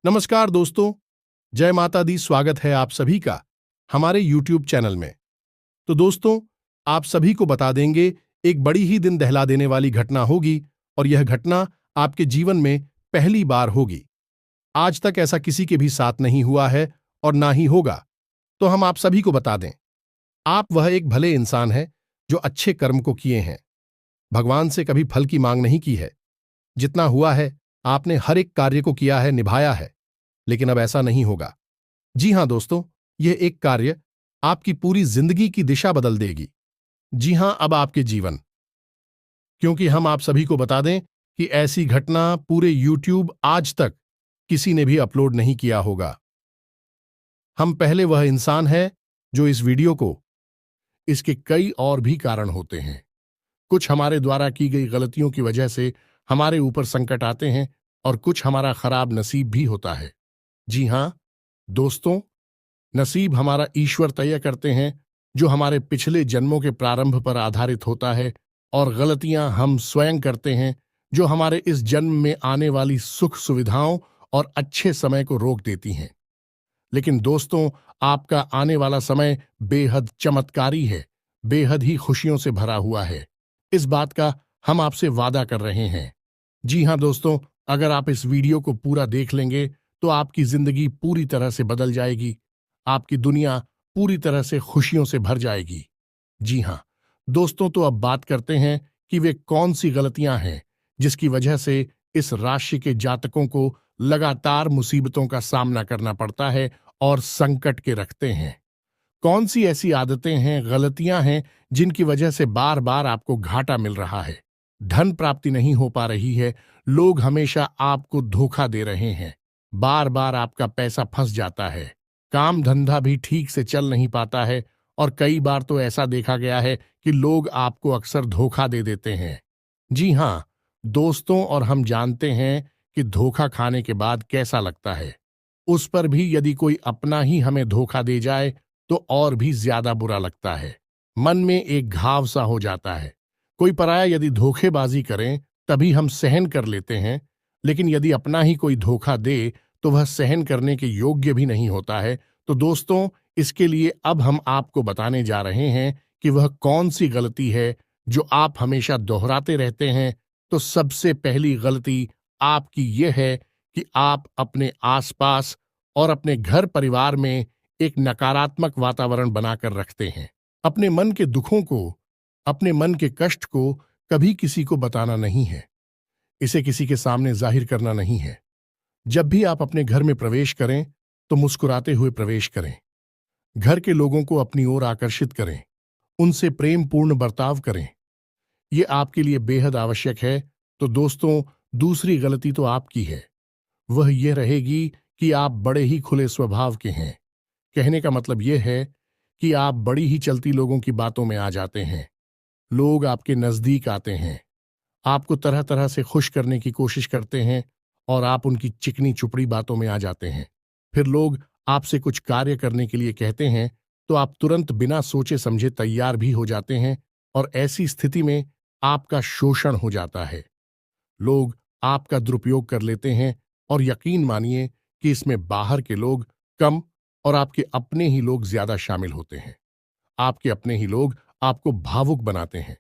नमस्कार दोस्तों। जय माता दी। स्वागत है आप सभी का हमारे YouTube चैनल में। तो दोस्तों, आप सभी को बता देंगे, एक बड़ी ही दिल दहला देने वाली घटना होगी और यह घटना आपके जीवन में पहली बार होगी। आज तक ऐसा किसी के भी साथ नहीं हुआ है और ना ही होगा। तो हम आप सभी को बता दें, आप वह एक भले इंसान हैं जो अच्छे कर्म को किए हैं, भगवान से कभी फल की मांग नहीं की है। जितना हुआ है आपने हर एक कार्य को किया है, निभाया है। लेकिन अब ऐसा नहीं होगा। जी हां दोस्तों, यह एक कार्य आपकी पूरी जिंदगी की दिशा बदल देगी। जी हां, अब आपके जीवन, क्योंकि हम आप सभी को बता दें कि ऐसी घटना पूरे YouTube आज तक किसी ने भी अपलोड नहीं किया होगा। हम पहले वह इंसान है जो इस वीडियो को, इसके कई और भी कारण होते हैं। कुछ हमारे द्वारा की गई गलतियों की वजह से हमारे ऊपर संकट आते हैं और कुछ हमारा खराब नसीब भी होता है। जी हां दोस्तों, नसीब हमारा ईश्वर तय करते हैं, जो हमारे पिछले जन्मों के प्रारंभ पर आधारित होता है, और गलतियां हम स्वयं करते हैं, जो हमारे इस जन्म में आने वाली सुख सुविधाओं और अच्छे समय को रोक देती हैं। लेकिन दोस्तों, आपका आने वाला समय बेहद चमत्कारी है, बेहद ही खुशियों से भरा हुआ है। इस बात का हम आपसे वादा कर रहे हैं। जी हां दोस्तों, अगर आप इस वीडियो को पूरा देख लेंगे तो आपकी जिंदगी पूरी तरह से बदल जाएगी। आपकी दुनिया पूरी तरह से खुशियों से भर जाएगी। जी हां दोस्तों, तो अब बात करते हैं कि वे कौन सी गलतियां हैं जिसकी वजह से इस राशि के जातकों को लगातार मुसीबतों का सामना करना पड़ता है और संकट के रखते हैं। कौन सी ऐसी आदतें हैं, गलतियां हैं जिनकी वजह से बार बार आपको घाटा मिल रहा है, धन प्राप्ति नहीं हो पा रही है, लोग हमेशा आपको धोखा दे रहे हैं, बार बार आपका पैसा फंस जाता है, काम धंधा भी ठीक से चल नहीं पाता है, और कई बार तो ऐसा देखा गया है कि लोग आपको अक्सर धोखा दे देते हैं। जी हां दोस्तों, और हम जानते हैं कि धोखा खाने के बाद कैसा लगता है। उस पर भी यदि कोई अपना ही हमें धोखा दे जाए तो और भी ज्यादा बुरा लगता है। मन में एक घाव सा हो जाता है। कोई पराया यदि धोखेबाजी करें तभी हम सहन कर लेते हैं, लेकिन यदि अपना ही कोई धोखा दे तो वह सहन करने के योग्य भी नहीं होता है। तो दोस्तों, इसके लिए अब हम आपको बताने जा रहे हैं कि वह कौन सी गलती है जो आप हमेशा दोहराते रहते हैं। तो सबसे पहली गलती आपकी यह है कि आप अपने आसपास और अपने घर परिवार में एक नकारात्मक वातावरण बनाकर रखते हैं। अपने मन के दुखों को, अपने मन के कष्ट को कभी किसी को बताना नहीं है, इसे किसी के सामने जाहिर करना नहीं है। जब भी आप अपने घर में प्रवेश करें तो मुस्कुराते हुए प्रवेश करें। घर के लोगों को अपनी ओर आकर्षित करें, उनसे प्रेम पूर्ण बर्ताव करें। यह आपके लिए बेहद आवश्यक है। तो दोस्तों, दूसरी गलती तो आपकी है, वह यह रहेगी कि आप बड़े ही खुले स्वभाव के हैं। कहने का मतलब यह है कि आप बड़ी ही चलती लोगों की बातों में आ जाते हैं। लोग आपके नजदीक आते हैं, आपको तरह तरह से खुश करने की कोशिश करते हैं, और आप उनकी चिकनी चुपड़ी बातों में आ जाते हैं। फिर लोग आपसे कुछ कार्य करने के लिए कहते हैं तो आप तुरंत बिना सोचे समझे तैयार भी हो जाते हैं, और ऐसी स्थिति में आपका शोषण हो जाता है। लोग आपका दुरुपयोग कर लेते हैं, और यकीन मानिए कि इसमें बाहर के लोग कम और आपके अपने ही लोग ज्यादा शामिल होते हैं। आपके अपने ही लोग आपको भावुक बनाते हैं,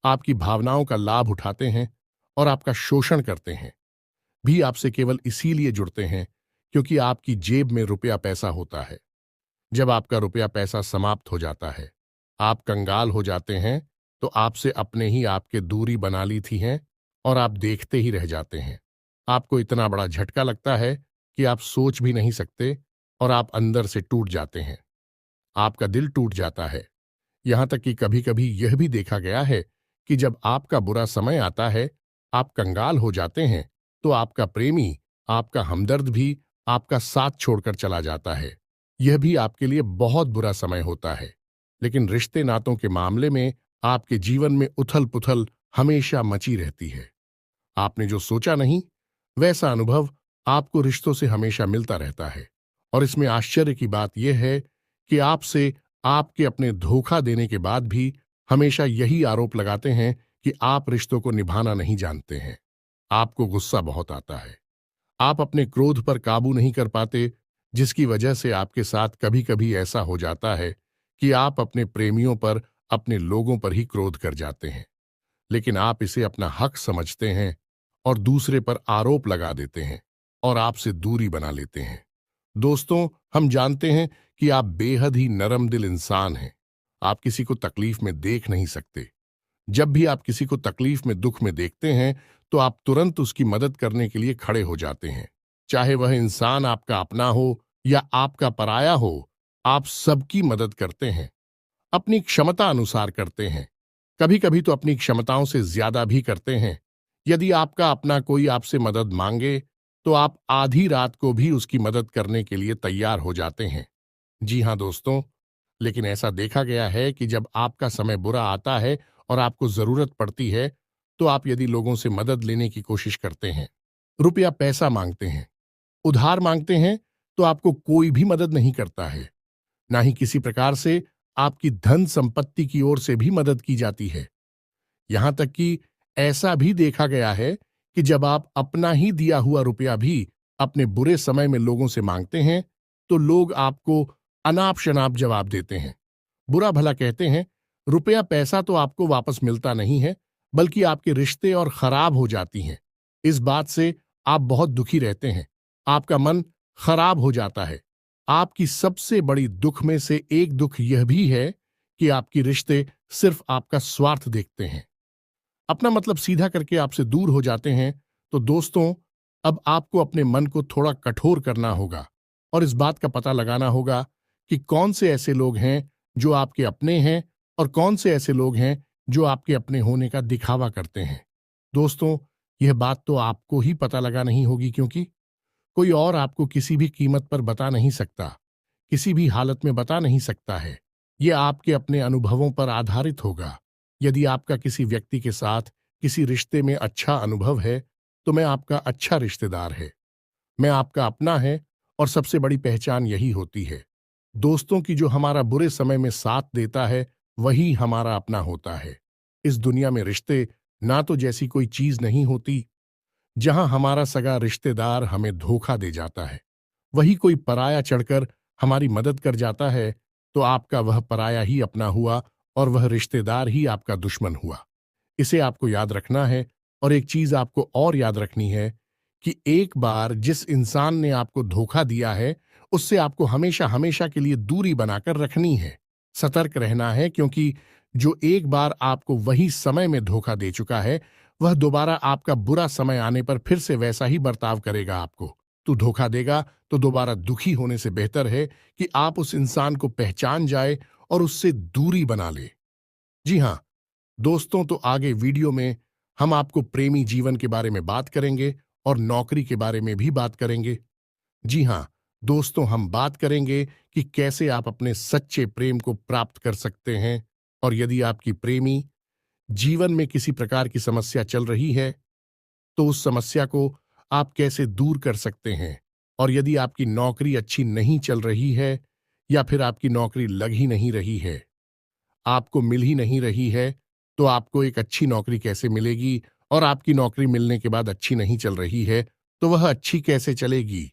आपकी भावनाओं का लाभ उठाते हैं और आपका शोषण करते हैं। भी आपसे केवल इसीलिए जुड़ते हैं क्योंकि आपकी जेब में रुपया पैसा होता है। जब आपका रुपया पैसा समाप्त हो जाता है, आप कंगाल हो जाते हैं, तो आपसे अपने ही आपके दूरी बना ली थी हैं, और आप देखते ही रह जाते हैं। आपको इतना बड़ा झटका लगता है कि आप सोच भी नहीं सकते, और आप अंदर से टूट जाते हैं। आपका दिल टूट जाता है। यहां तक कि कभी कभी यह भी देखा गया है कि जब आपका बुरा समय आता है, आप कंगाल हो जाते हैं, तो आपका प्रेमी, आपका हमदर्द भी आपका साथ छोड़कर चला जाता है। यह भी आपके लिए बहुत बुरा समय होता है। लेकिन रिश्ते नातों के मामले में आपके जीवन में उथल पुथल हमेशा मची रहती है। आपने जो सोचा नहीं, वैसा अनुभव आपको रिश्तों से हमेशा मिलता रहता है। और इसमें आश्चर्य की बात यह है कि आपसे आपके अपने धोखा देने के बाद भी हमेशा यही आरोप लगाते हैं कि आप रिश्तों को निभाना नहीं जानते हैं। आपको गुस्सा बहुत आता है। आप अपने क्रोध पर काबू नहीं कर पाते, जिसकी वजह से आपके साथ कभी कभी ऐसा हो जाता है कि आप अपने प्रेमियों पर, अपने लोगों पर ही क्रोध कर जाते हैं। लेकिन आप इसे अपना हक समझते हैं और दूसरे पर आरोप लगा देते हैं और आपसे दूरी बना लेते हैं। दोस्तों, हम जानते हैं कि आप बेहद ही नरम दिल इंसान हैं। आप किसी को तकलीफ में देख नहीं सकते। जब भी आप किसी को तकलीफ में, दुख में देखते हैं, तो आप तुरंत उसकी मदद करने के लिए खड़े हो जाते हैं। चाहे वह इंसान आपका अपना हो या आपका पराया हो, आप सबकी मदद करते हैं। अपनी क्षमता अनुसार करते हैं। कभी कभी तो अपनी क्षमताओं से ज्यादा भी करते हैं। यदि आपका अपना कोई आपसे मदद मांगे, तो आप आधी रात को भी उसकी मदद करने के लिए तैयार हो जाते हैं। जी हां दोस्तों, लेकिन ऐसा देखा गया है कि जब आपका समय बुरा आता है और आपको जरूरत पड़ती है, तो आप यदि लोगों से मदद लेने की कोशिश करते हैं, रुपया पैसा मांगते हैं, उधार मांगते हैं, तो आपको कोई भी मदद नहीं करता है। ना ही किसी प्रकार से आपकी धन संपत्ति की ओर से भी मदद की जाती है। यहां तक कि ऐसा भी देखा गया है कि जब आप अपना ही दिया हुआ रुपया भी अपने बुरे समय में लोगों से मांगते हैं, तो लोग आपको अनाप शनाप जवाब देते हैं, बुरा भला कहते हैं। रुपया पैसा तो आपको वापस मिलता नहीं है, बल्कि आपके रिश्ते और खराब हो जाती हैं। इस बात से आप बहुत दुखी रहते हैं। आपका मन खराब हो जाता है। आपकी सबसे बड़ी दुख में से एक दुख यह भी है कि आपके रिश्ते सिर्फ आपका स्वार्थ देखते हैं, अपना मतलब सीधा करके आपसे दूर हो जाते हैं। तो दोस्तों, अब आपको अपने मन को थोड़ा कठोर करना होगा और इस बात का पता लगाना होगा कि कौन से ऐसे लोग हैं जो आपके अपने हैं और कौन से ऐसे लोग हैं जो आपके अपने होने का दिखावा करते हैं। दोस्तों, यह बात तो आपको ही पता लगा नहीं होगी, क्योंकि कोई और आपको किसी भी कीमत पर बता नहीं सकता, किसी भी हालत में बता नहीं सकता है। यह आपके अपने अनुभवों पर आधारित होगा। यदि आपका किसी व्यक्ति के साथ किसी रिश्ते में अच्छा अनुभव है, तो मैं आपका अच्छा रिश्तेदार है, मैं आपका अपना है। और सबसे बड़ी पहचान यही होती है दोस्तों की, जो हमारा बुरे समय में साथ देता है, वही हमारा अपना होता है। इस दुनिया में रिश्ते ना तो जैसी कोई चीज नहीं होती। जहां हमारा सगा रिश्तेदार हमें धोखा दे जाता है, वही कोई पराया चढ़कर हमारी मदद कर जाता है, तो आपका वह पराया ही अपना हुआ और वह रिश्तेदार ही आपका दुश्मन हुआ। इसे आपको याद रखना है। और एक चीज आपको और याद रखनी है कि एक बार जिस इंसान ने आपको धोखा दिया है, उससे आपको हमेशा हमेशा के लिए दूरी बनाकर रखनी है। सतर्क रहना है, क्योंकि जो एक बार आपको वही समय में धोखा दे चुका है, वह दोबारा आपका बुरा समय आने पर फिर से वैसा ही बर्ताव करेगा आपको। तू धोखा देगा तो दोबारा दुखी होने से बेहतर है कि आप उस इंसान को पहचान जाए और उससे दूरी बना ले। जी हां दोस्तों, तो आगे वीडियो में हम आपको प्रेमी जीवन के बारे में बात करेंगे और नौकरी के बारे में भी बात करेंगे। जी हां दोस्तों, हम बात करेंगे कि कैसे आप अपने सच्चे प्रेम को प्राप्त कर सकते हैं। और यदि आपकी प्रेमी जीवन में किसी प्रकार की समस्या चल रही है, तो उस समस्या को आप कैसे दूर कर सकते हैं। और यदि आपकी नौकरी अच्छी नहीं चल रही है, या फिर आपकी नौकरी लग ही नहीं रही है, आपको मिल ही नहीं रही है, तो आपको एक अच्छी नौकरी कैसे मिलेगी। और आपकी नौकरी मिलने के बाद अच्छी नहीं चल रही है, तो वह अच्छी कैसे चलेगी।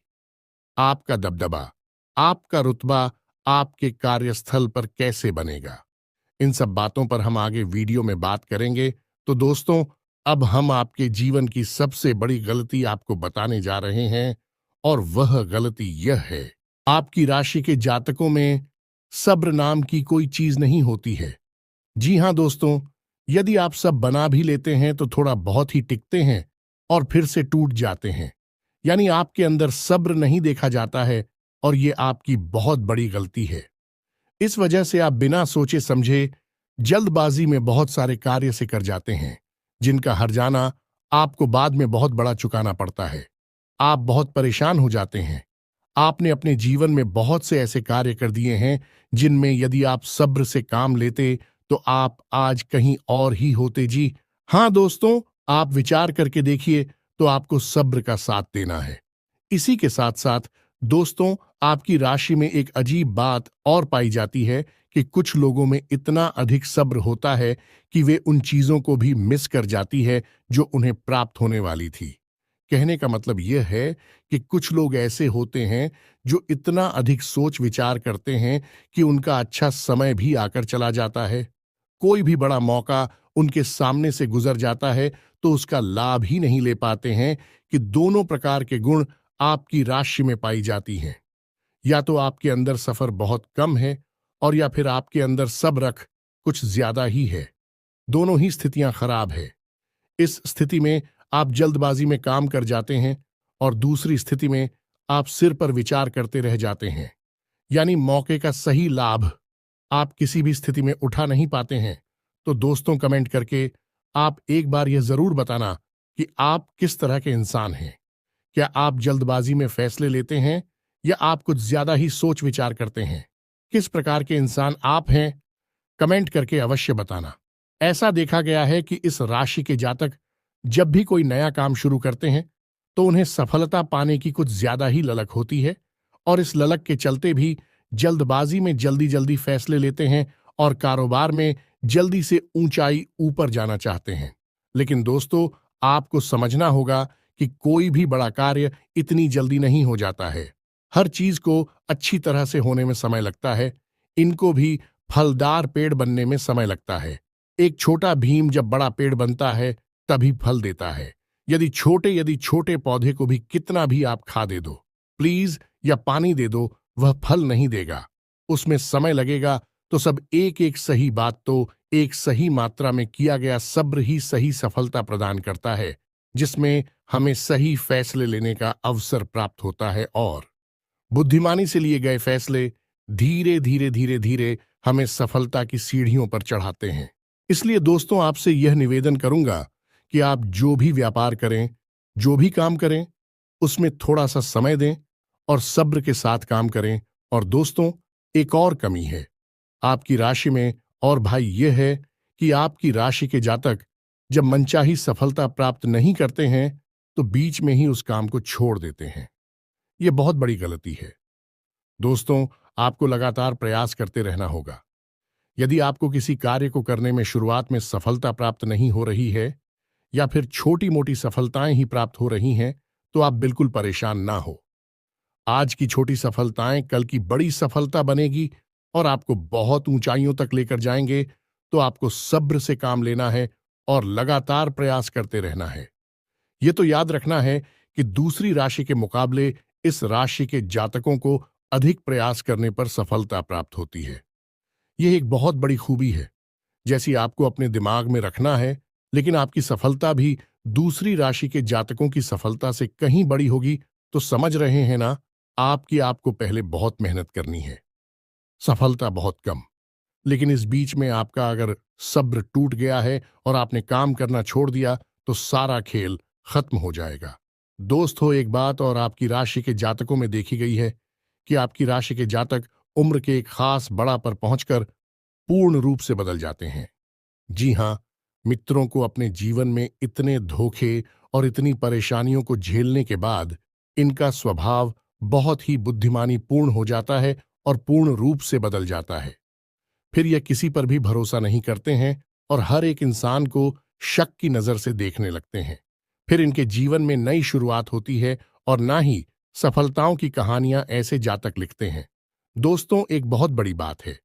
आपका दबदबा, आपका रुतबा आपके कार्यस्थल पर कैसे बनेगा। इन सब बातों पर हम आगे वीडियो में बात करेंगे। तो दोस्तों, अब हम आपके जीवन की सबसे बड़ी गलती आपको बताने जा रहे हैं, और वह गलती यह है, आपकी राशि के जातकों में सब्र नाम की कोई चीज नहीं होती है। जी हां दोस्तों, यदि आप सब बना भी लेते हैं, तो थोड़ा बहुत ही टिकते हैं और फिर से टूट जाते हैं। यानी आपके अंदर सब्र नहीं देखा जाता है, और ये आपकी बहुत बड़ी गलती है। इस वजह से आप बिना सोचे समझे जल्दबाजी में बहुत सारे कार्य से कर जाते हैं, जिनका हर्जाना आपको बाद में बहुत बड़ा चुकाना पड़ता है। आप बहुत परेशान हो जाते हैं। आपने अपने जीवन में बहुत से ऐसे कार्य कर दिए हैं, जिनमें यदि आप सब्र से काम लेते, तो आप आज कहीं और ही होते। जी हां दोस्तों, आप विचार करके देखिए, तो आपको सब्र का साथ देना है। इसी के साथ साथ दोस्तों, आपकी राशि में एक अजीब बात और पाई जाती है कि कुछ लोगों में इतना अधिक सब्र होता है कि वे उन चीजों को भी मिस कर जाती है जो उन्हें प्राप्त होने वाली थी। कहने का मतलब यह है कि कुछ लोग ऐसे होते हैं जो इतना अधिक सोच विचार करते हैं कि उनका अच्छा समय भी आकर चला जाता है। कोई भी बड़ा मौका उनके सामने से गुजर जाता है तो उसका लाभ ही नहीं ले पाते हैं कि दोनों प्रकार के गुण आपकी राशि में पाई जाती हैं। या तो आपके अंदर सफर बहुत कम है और या फिर आपके अंदर सब्र कुछ ज्यादा ही है। दोनों ही स्थितियां खराब है। इस स्थिति में आप जल्दबाजी में काम कर जाते हैं और दूसरी स्थिति में आप सिर पर विचार करते रह जाते हैं, यानी मौके का सही लाभ आप किसी भी स्थिति में उठा नहीं पाते हैं। तो दोस्तों, कमेंट करके आप एक बार यह जरूर बताना कि आप किस तरह के इंसान हैं। क्या आप जल्दबाजी में फैसले लेते हैं या आप कुछ ज्यादा ही सोच विचार करते हैं? किस प्रकार के इंसान आप हैं, कमेंट करके अवश्य बताना। ऐसा देखा गया है कि इस राशि के जातक जब भी कोई नया काम शुरू करते हैं तो उन्हें सफलता पाने की कुछ ज्यादा ही ललक होती है और इस ललक के चलते भी जल्दबाजी में जल्दी जल्दी फैसले लेते हैं और कारोबार में जल्दी से ऊंचाई ऊपर जाना चाहते हैं। लेकिन दोस्तों, आपको समझना होगा कि कोई भी बड़ा कार्य इतनी जल्दी नहीं हो जाता है। हर चीज को अच्छी तरह से होने में समय लगता है। इनको भी फलदार पेड़ बनने में समय लगता है। एक छोटा भीम जब बड़ा पेड़ बनता है तभी फल देता है। यदि छोटे पौधे को भी कितना भी आप खाद दे दो, प्लीज, या पानी दे दो, वह फल नहीं देगा। उसमें समय लगेगा। तो सब एक एक सही बात तो एक सही मात्रा में किया गया सब्र ही सही सफलता प्रदान करता है, जिसमें हमें सही फैसले लेने का अवसर प्राप्त होता है और बुद्धिमानी से लिए गए फैसले धीरे धीरे धीरे धीरे हमें सफलता की सीढ़ियों पर चढ़ाते हैं। इसलिए दोस्तों, आपसे यह निवेदन करूंगा कि आप जो भी व्यापार करें, जो भी काम करें, उसमें थोड़ा सा समय दें और सब्र के साथ काम करें। और दोस्तों, एक और कमी है आपकी राशि में, और भाई यह है कि आपकी राशि के जातक जब मनचाही सफलता प्राप्त नहीं करते हैं तो बीच में ही उस काम को छोड़ देते हैं। यह बहुत बड़ी गलती है। दोस्तों, आपको लगातार प्रयास करते रहना होगा। यदि आपको किसी कार्य को करने में शुरुआत में सफलता प्राप्त नहीं हो रही है या फिर छोटी मोटी सफलताएं ही प्राप्त हो रही हैं, तो आप बिल्कुल परेशान ना हो। आज की छोटी सफलताएं कल की बड़ी सफलता बनेगी और आपको बहुत ऊंचाइयों तक लेकर जाएंगे। तो आपको सब्र से काम लेना है और लगातार प्रयास करते रहना है। यह तो याद रखना है कि दूसरी राशि के मुकाबले इस राशि के जातकों को अधिक प्रयास करने पर सफलता प्राप्त होती है। यह एक बहुत बड़ी खूबी है, जैसी आपको अपने दिमाग में रखना है। लेकिन आपकी सफलता भी दूसरी राशि के जातकों की सफलता से कहीं बड़ी होगी। तो समझ रहे हैं ना, आपको पहले बहुत मेहनत करनी है, सफलता बहुत कम। लेकिन इस बीच में आपका अगर सब्र टूट गया है और आपने काम करना छोड़ दिया तो सारा खेल खत्म हो जाएगा। दोस्तों, एक बात और आपकी राशि के जातकों में देखी गई है कि आपकी राशि के जातक उम्र के एक खास बड़ा पर पहुंचकर पूर्ण रूप से बदल जाते हैं। जी हां, मित्रों को अपने जीवन में इतने धोखे और इतनी परेशानियों को झेलने के बाद इनका स्वभाव बहुत ही बुद्धिमानी पूर्ण हो जाता है और पूर्ण रूप से बदल जाता है। फिर यह किसी पर भी भरोसा नहीं करते हैं और हर एक इंसान को शक की नजर से देखने लगते हैं। फिर इनके जीवन में नई शुरुआत होती है और ना ही सफलताओं की कहानियां ऐसे जातक लिखते हैं। दोस्तों, एक बहुत बड़ी बात है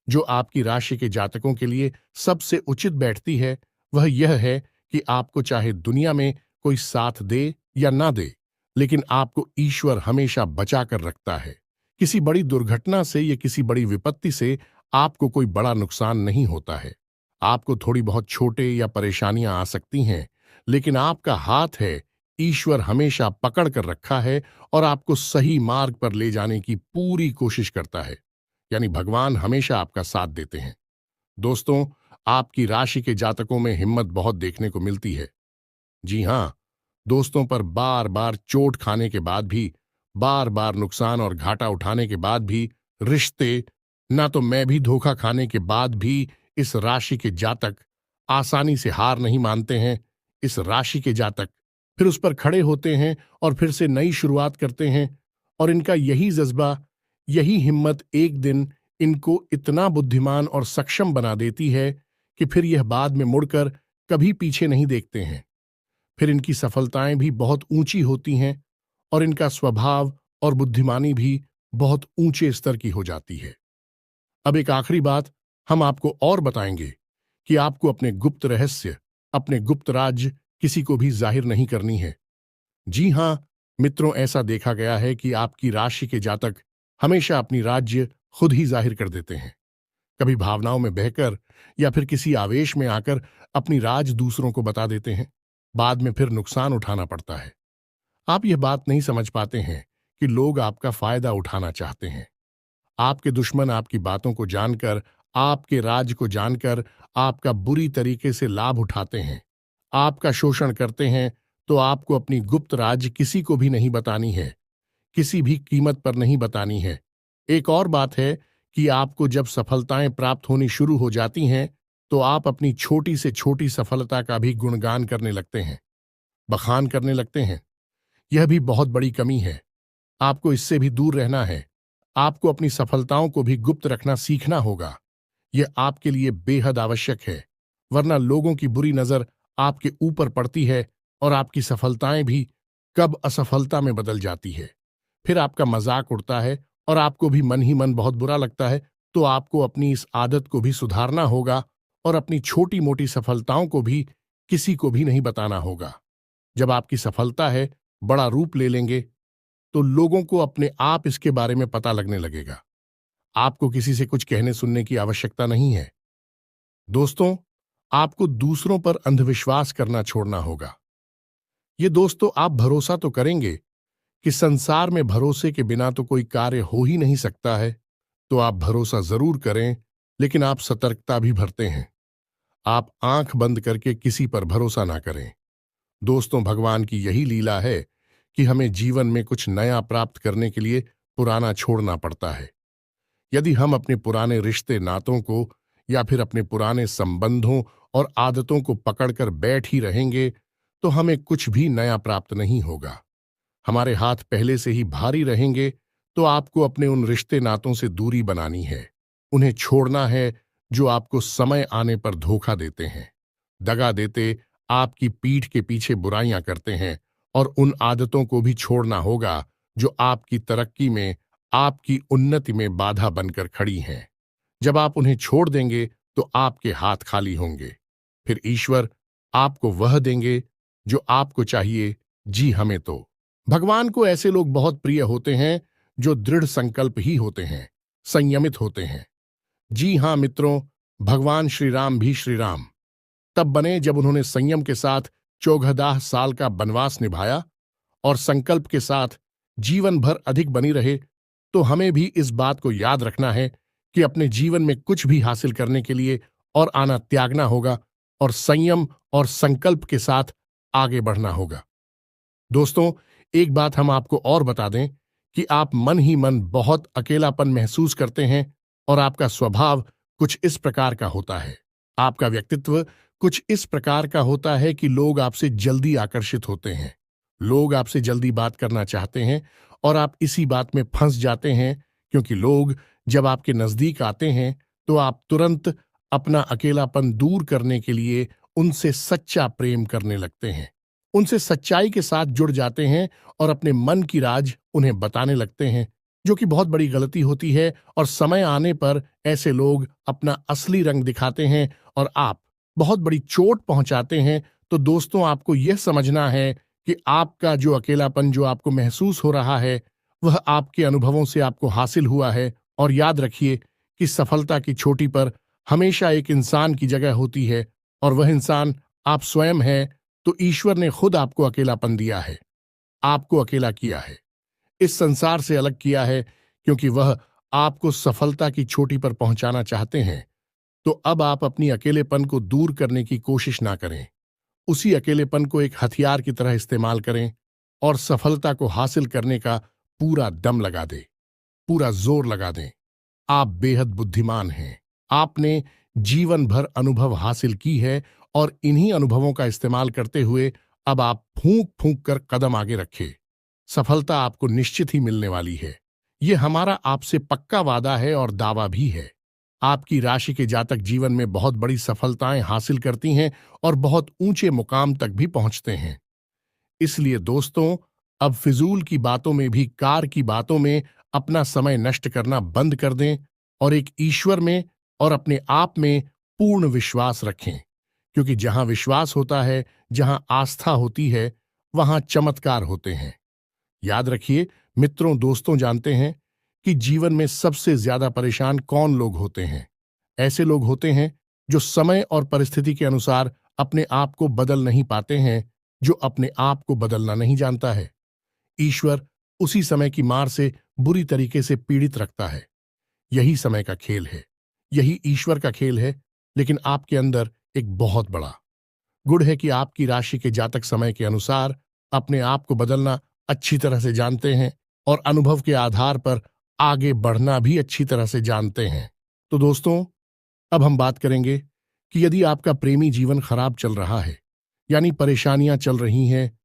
जो आपकी राशि के जातकों के लिए सबसे उचित बैठती है, वह यह है कि आपको चाहे दुनिया में कोई साथ दे या ना दे, लेकिन आपको ईश्वर हमेशा बचा कर रखता है। किसी बड़ी दुर्घटना से या किसी बड़ी विपत्ति से आपको कोई बड़ा नुकसान नहीं होता है। आपको थोड़ी बहुत छोटे या परेशानियां आ सकती हैं, लेकिन आपका हाथ है, ईश्वर हमेशा पकड़ कर रखा है और आपको सही मार्ग पर ले जाने की पूरी कोशिश करता है। यानी भगवान हमेशा आपका साथ देते हैं। दोस्तों, आपकी राशि के जातकों में हिम्मत बहुत देखने को मिलती है। जी हां, दोस्तों पर बार बार चोट खाने के बाद भी, बार बार नुकसान और घाटा उठाने के बाद भी, रिश्ते ना तो मैं भी धोखा खाने के बाद भी इस राशि के जातक आसानी से हार नहीं मानते हैं। इस राशि के जातक फिर उस पर खड़े होते हैं और फिर से नई शुरुआत करते हैं। और इनका यही जज्बा, यही हिम्मत एक दिन इनको इतना बुद्धिमान और सक्षम बना देती है कि फिर यह बाद में मुड़कर कभी पीछे नहीं देखते हैं। फिर इनकी सफलताएं भी बहुत ऊंची होती हैं और इनका स्वभाव और बुद्धिमानी भी बहुत ऊंचे स्तर की हो जाती है। अब एक आखिरी बात हम आपको और बताएंगे कि आपको अपने गुप्त रहस्य, अपने गुप्त राज किसी को भी जाहिर नहीं करनी है। जी हां मित्रों, ऐसा देखा गया है कि आपकी राशि के जातक हमेशा अपनी राज्य खुद ही जाहिर कर देते हैं। कभी भावनाओं में बहकर या फिर किसी आवेश में आकर अपनी राज दूसरों को बता देते हैं। बाद में फिर नुकसान उठाना पड़ता है। आप यह बात नहीं समझ पाते हैं कि लोग आपका फायदा उठाना चाहते हैं। आपके दुश्मन आपकी बातों को जानकर, आपके राज को जानकर आपका बुरी तरीके से लाभ उठाते हैं, आपका शोषण करते हैं। तो आपको अपनी गुप्त राज किसी को भी नहीं बतानी है, किसी भी कीमत पर नहीं बतानी है। एक और बात है कि आपको जब सफलताएं प्राप्त होनी शुरू हो जाती हैं तो आप अपनी छोटी से छोटी सफलता का भी गुणगान करने लगते हैं, बखान करने लगते हैं। यह भी बहुत बड़ी कमी है। आपको इससे भी दूर रहना है। आपको अपनी सफलताओं को भी गुप्त रखना सीखना होगा। यह आपके लिए बेहद आवश्यक है, वरना लोगों की बुरी नजर आपके ऊपर पड़ती है और आपकी सफलताएं भी कब असफलता में बदल जाती है। फिर आपका मजाक उड़ता है और आपको भी मन ही मन बहुत बुरा लगता है। तो आपको अपनी इस आदत को भी सुधारना होगा और अपनी छोटी मोटी सफलताओं को भी किसी को भी नहीं बताना होगा। जब आपकी सफलता है बड़ा रूप ले लेंगे तो लोगों को अपने आप इसके बारे में पता लगने लगेगा। आपको किसी से कुछ कहने सुनने की आवश्यकता नहीं है। दोस्तों, आपको दूसरों पर अंधविश्वास करना छोड़ना होगा। ये दोस्तों, आप भरोसा तो करेंगे कि संसार में भरोसे के बिना तो कोई कार्य हो ही नहीं सकता है, तो आप भरोसा जरूर करें, लेकिन आप सतर्कता भी भरते हैं। आप आंख बंद करके किसी पर भरोसा ना करें। दोस्तों, भगवान की यही लीला है कि हमें जीवन में कुछ नया प्राप्त करने के लिए पुराना छोड़ना पड़ता है। यदि हम अपने पुराने रिश्ते नातों को या फिर अपने पुराने संबंधों और आदतों को पकड़कर बैठ ही रहेंगे तो हमें कुछ भी नया प्राप्त नहीं होगा। हमारे हाथ पहले से ही भारी रहेंगे। तो आपको अपने उन रिश्ते नातों से दूरी बनानी है, उन्हें छोड़ना है जो आपको समय आने पर धोखा देते हैं, दगा देते, आपकी पीठ के पीछे बुराइयां करते हैं। और उन आदतों को भी छोड़ना होगा जो आपकी तरक्की में, आपकी उन्नति में बाधा बनकर खड़ी हैं। जब आप उन्हें छोड़ देंगे तो आपके हाथ खाली होंगे। फिर ईश्वर आपको वह देंगे जो आपको चाहिए। जी, हमें तो भगवान को ऐसे लोग बहुत प्रिय होते हैं जो दृढ़ संकल्प ही होते हैं, संयमित होते हैं। जी हां मित्रों, भगवान श्री राम भी श्री राम तब बने जब उन्होंने संयम के साथ 14 साल का वनवास निभाया और संकल्प के साथ जीवन भर अधिक बनी रहे। तो हमें भी इस बात को याद रखना है कि अपने जीवन में कुछ भी हासिल करने के लिए और आना त्यागना होगा और संयम और संकल्प के साथ आगे बढ़ना होगा। दोस्तों, एक बात हम आपको और बता दें कि आप मन ही मन बहुत अकेलापन महसूस करते हैं और आपका स्वभाव कुछ इस प्रकार का होता है। आपका व्यक्तित्व कुछ इस प्रकार का होता है कि लोग आपसे जल्दी आकर्षित होते हैं, लोग आपसे जल्दी बात करना चाहते हैं और आप इसी बात में फंस जाते हैं क्योंकि लोग जब आपके नजदीक आते हैं तो आप तुरंत अपना अकेलापन दूर करने के लिए उनसे सच्चा प्रेम करने लगते हैं, उनसे सच्चाई के साथ जुड़ जाते हैं और अपने मन की राज उन्हें बताने लगते हैं, जो कि बहुत बड़ी गलती होती है। और समय आने पर ऐसे लोग अपना असली रंग दिखाते हैं और आप बहुत बड़ी चोट पहुंचाते हैं। तो दोस्तों, आपको यह समझना है कि आपका जो अकेलापन जो आपको महसूस हो रहा है वह आपके अनुभवों से आपको हासिल हुआ है। और याद रखिए कि सफलता की चोटी पर हमेशा एक इंसान की जगह होती है और वह इंसान आप स्वयं हैं। तो ईश्वर ने खुद आपको अकेलापन दिया है, आपको अकेला किया है, इस संसार से अलग किया है क्योंकि वह आपको सफलता की चोटी पर पहुंचाना चाहते हैं। तो अब आप अपनी अकेलेपन को दूर करने की कोशिश ना करें, उसी अकेलेपन को एक हथियार की तरह इस्तेमाल करें और सफलता को हासिल करने का पूरा दम लगा दें, पूरा जोर लगा दें। आप बेहद बुद्धिमान हैं, आपने जीवन भर अनुभव हासिल की है और इन्हीं अनुभवों का इस्तेमाल करते हुए अब आप फूंक फूंक कर कदम आगे रखें। सफलता आपको निश्चित ही मिलने वाली है। यह हमारा आपसे पक्का वादा है और दावा भी है। आपकी राशि के जातक जीवन में बहुत बड़ी सफलताएं हासिल करती हैं और बहुत ऊंचे मुकाम तक भी पहुंचते हैं। इसलिए दोस्तों, अब फिजूल की बातों में भी, कार की बातों में अपना समय नष्ट करना बंद कर दें और एक ईश्वर में और अपने आप में पूर्ण विश्वास रखें। क्योंकि जहां विश्वास होता है, जहां आस्था होती है, वहां चमत्कार होते हैं। याद रखिए मित्रों, दोस्तों, जानते हैं कि जीवन में सबसे ज्यादा परेशान कौन लोग होते हैं? ऐसे लोग होते हैं जो समय और परिस्थिति के अनुसार अपने आप को बदल नहीं पाते हैं, जो अपने आप को बदलना नहीं जानता है। ईश्वर उसी समय की मार से बुरी तरीके से पीड़ित रखता है। यही समय का खेल है, यही ईश्वर का खेल है। लेकिन आपके अंदर एक बहुत बड़ा गुण है कि आपकी राशि के जातक समय के अनुसार अपने आप को बदलना अच्छी तरह से जानते हैं और अनुभव के आधार पर आगे बढ़ना भी अच्छी तरह से जानते हैं। तो दोस्तों, अब हम बात करेंगे कि यदि आपका प्रेमी जीवन खराब चल रहा है, यानी परेशानियां चल रही हैं,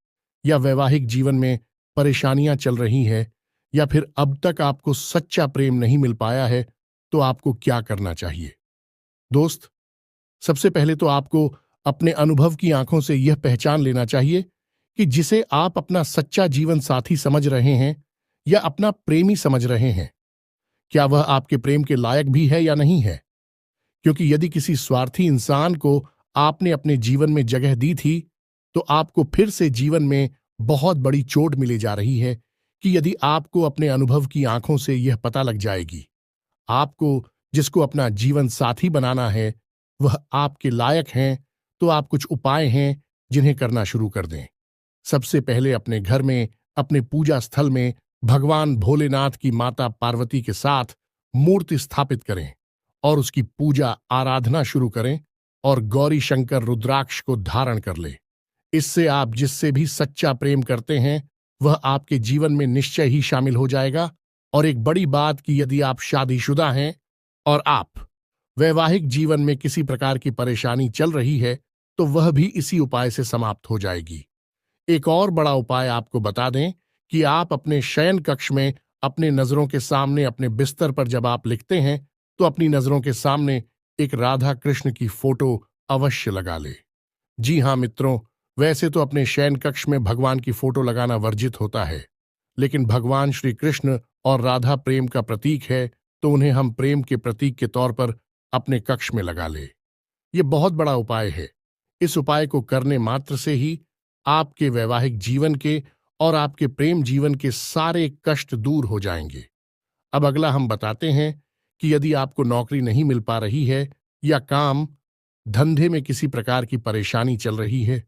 या वैवाहिक जीवन में परेशानियां चल रही हैं, या फिर अब तक आपको सच्चा प्रेम नहीं मिल पाया है, तो आपको क्या करना चाहिए? दोस्त, सबसे पहले तो आपको अपने अनुभव की आंखों से यह पहचान लेना चाहिए कि जिसे आप अपना सच्चा जीवन साथी समझ रहे हैं या अपना प्रेमी समझ रहे हैं, क्या वह आपके प्रेम के लायक भी है या नहीं है। क्योंकि यदि किसी स्वार्थी इंसान को आपने अपने जीवन में जगह दी थी, तो आपको फिर से जीवन में बहुत बड़ी चोट मिले जा रही है कि यदि आपको अपने अनुभव की आंखों से यह पता लग जाएगी, आपको जिसको अपना जीवन साथी बनाना है वह आपके लायक हैं, तो आप कुछ उपाय हैं जिन्हें करना शुरू कर दें। सबसे पहले अपने घर में, अपने पूजा स्थल में भगवान भोलेनाथ की माता पार्वती के साथ मूर्ति स्थापित करें और उसकी पूजा आराधना शुरू करें और गौरी शंकर रुद्राक्ष को धारण कर ले। इससे आप जिससे भी सच्चा प्रेम करते हैं वह आपके जीवन में निश्चय ही शामिल हो जाएगा। और एक बड़ी बात कि यदि आप शादीशुदा हैं और आप वैवाहिक जीवन में किसी प्रकार की परेशानी चल रही है, तो वह भी इसी उपाय से समाप्त हो जाएगी। एक और बड़ा उपाय आपको बता दें कि आप अपने शयन कक्ष में अपने नजरों के सामने, अपने बिस्तर पर जब आप लिखते हैं, तो अपनी नजरों के सामने एक राधा कृष्ण की फोटो अवश्य लगा ले। जी हां मित्रों, वैसे तो अपने शयन कक्ष में भगवान की फोटो लगाना वर्जित होता है, लेकिन भगवान श्री कृष्ण और राधा प्रेम का प्रतीक है, तो उन्हें हम प्रेम के प्रतीक के तौर पर अपने कक्ष में लगा ले। ये बहुत बड़ा उपाय है। इस उपाय को करने मात्र से ही आपके वैवाहिक जीवन के और आपके प्रेम जीवन के सारे कष्ट दूर हो जाएंगे। अब अगला हम बताते हैं कि यदि आपको नौकरी नहीं मिल पा रही है या काम धंधे में किसी प्रकार की परेशानी चल रही है,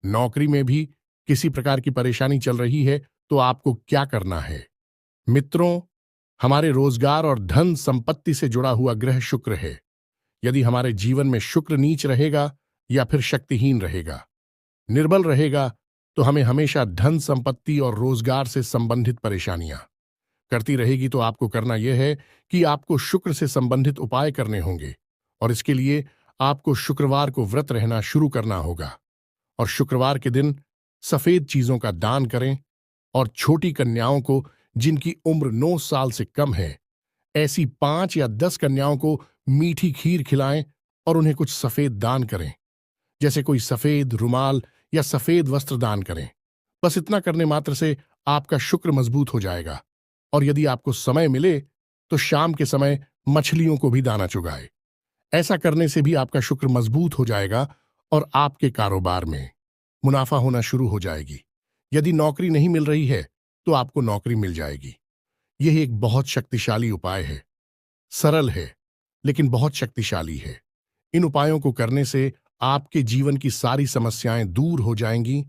नौकरी में भी किसी प्रकार की परेशानी चल रही है, तो आपको क्या करना है? मित्रों, हमारे रोजगार और धन संपत्ति से जुड़ा हुआ ग्रह शुक्र है। यदि हमारे जीवन में शुक्र नीच रहेगा या फिर शक्तिहीन रहेगा, निर्बल रहेगा, तो हमें हमेशा धन संपत्ति और रोजगार से संबंधित परेशानियां करती रहेगी। तो आपको करना यह है कि आपको शुक्र से संबंधित उपाय करने होंगे और इसके लिए आपको शुक्रवार को व्रत रहना शुरू करना होगा। और शुक्रवार के दिन सफेद चीजों का दान करें और छोटी कन्याओं को जिनकी उम्र 9 साल से कम है, ऐसी 5 या 10 कन्याओं को मीठी खीर खिलाएं और उन्हें कुछ सफेद दान करें, जैसे कोई सफेद रुमाल या सफेद वस्त्र दान करें। बस इतना करने मात्र से आपका शुक्र मजबूत हो जाएगा। और यदि आपको समय मिले तो शाम के समय मछलियों को भी दाना चुगाए। ऐसा करने से भी आपका शुक्र मजबूत हो जाएगा और आपके कारोबार में मुनाफा होना शुरू हो जाएगी। यदि नौकरी नहीं मिल रही है तो आपको नौकरी मिल जाएगी। यह एक बहुत शक्तिशाली उपाय है, सरल है लेकिन बहुत शक्तिशाली है। इन उपायों को करने से आपके जीवन की सारी समस्याएं दूर हो जाएंगी।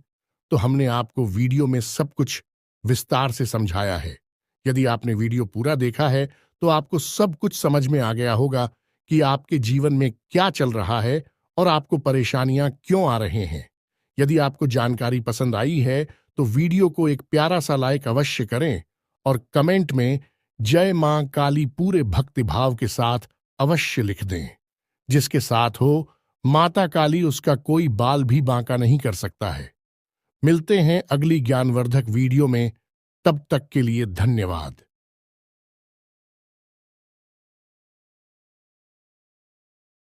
तो हमने आपको वीडियो में सब कुछ विस्तार से समझाया है। यदि आपने वीडियो पूरा देखा है तो आपको सब कुछ समझ में आ गया होगा कि आपके जीवन में क्या चल रहा है और आपको परेशानियां क्यों आ रहे हैं। यदि आपको जानकारी पसंद आई है तो वीडियो को एक प्यारा सा लाइक अवश्य करें और कमेंट में जय मां काली पूरे भक्तिभाव के साथ अवश्य लिख दें। जिसके साथ हो माता काली, उसका कोई बाल भी बांका नहीं कर सकता है। मिलते हैं अगली ज्ञानवर्धक वीडियो में, तब तक के लिए धन्यवाद।